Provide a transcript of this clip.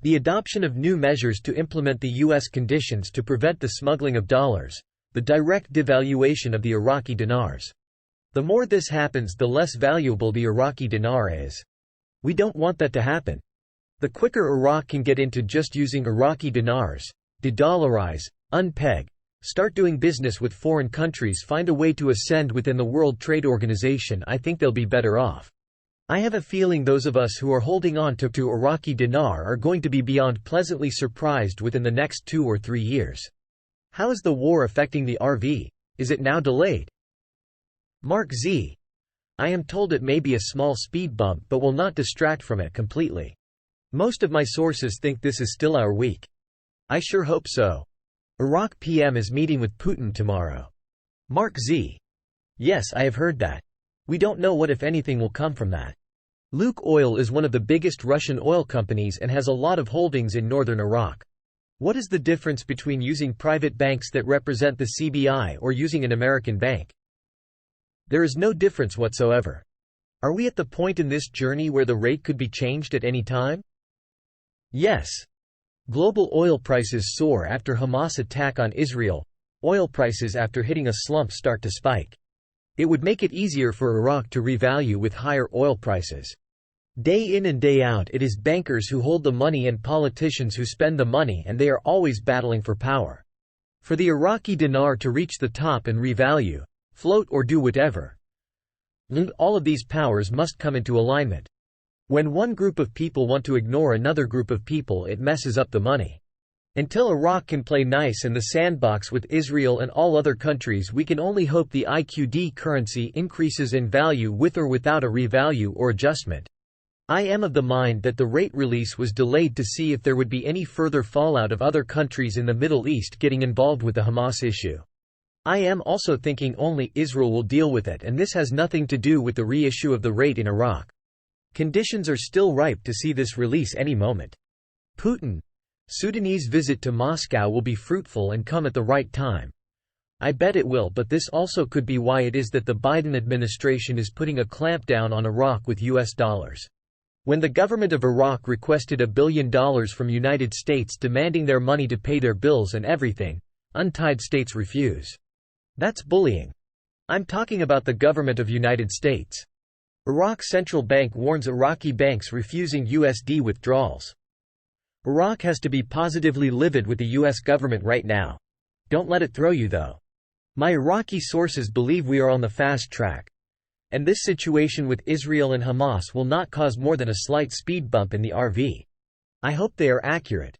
The adoption of new measures to implement the U.S. conditions to prevent the smuggling of dollars, the direct devaluation of the Iraqi dinars. The more this happens, the less valuable the Iraqi dinar is. We don't want that to happen. The quicker Iraq can get into just using Iraqi dinars, de-dollarize, unpeg, start doing business with foreign countries, find a way to ascend within the World Trade Organization, I think they'll be better off. I have a feeling those of us who are holding on to Iraqi dinar are going to be beyond pleasantly surprised within the next 2 or 3 years. How is the war affecting the RV? Is it now delayed? Mark Z. I am told it may be a small speed bump but will not distract from it completely. Most of my sources think this is still our week. I sure hope so. Iraq PM is meeting with Putin tomorrow. Mark Z. Yes, I have heard that. We don't know what if anything will come from that. Luke Oil is one of the biggest Russian oil companies and has a lot of holdings in northern Iraq. What is the difference between using private banks that represent the CBI or using an American bank? There is no difference whatsoever. Are we at the point in this journey where the rate could be changed at any time? Yes. Global oil prices soar after Hamas attack on Israel. Oil prices after hitting a slump start to spike. It would make it easier for Iraq to revalue with higher oil prices. Day in and day out, it is bankers who hold the money and politicians who spend the money, and they are always battling for power. For the Iraqi dinar to reach the top and revalue, float or do whatever, all of these powers must come into alignment. When one group of people want to ignore another group of people, it messes up the money. Until Iraq can play nice in the sandbox with Israel and all other countries, we can only hope the IQD currency increases in value with or without a revalue or adjustment. I am of the mind that the rate release was delayed to see if there would be any further fallout of other countries in the Middle East getting involved with the Hamas issue. I am also thinking only Israel will deal with it, and this has nothing to do with the reissue of the rate in Iraq. Conditions are still ripe to see this release any moment. Putin. Sudanese visit to Moscow will be fruitful and come at the right time. I bet it will, but this also could be why it is that the Biden administration is putting a clampdown on Iraq with US dollars. When the government of Iraq requested $1 billion from United States demanding their money to pay their bills and everything, untied states refuse. That's bullying. I'm talking about the government of United States. Iraq's central bank warns Iraqi banks refusing USD withdrawals. Iraq has to be positively livid with the US government right now. Don't let it throw you though. My Iraqi sources believe we are on the fast track. And this situation with Israel and Hamas will not cause more than a slight speed bump in the RV. I hope they are accurate.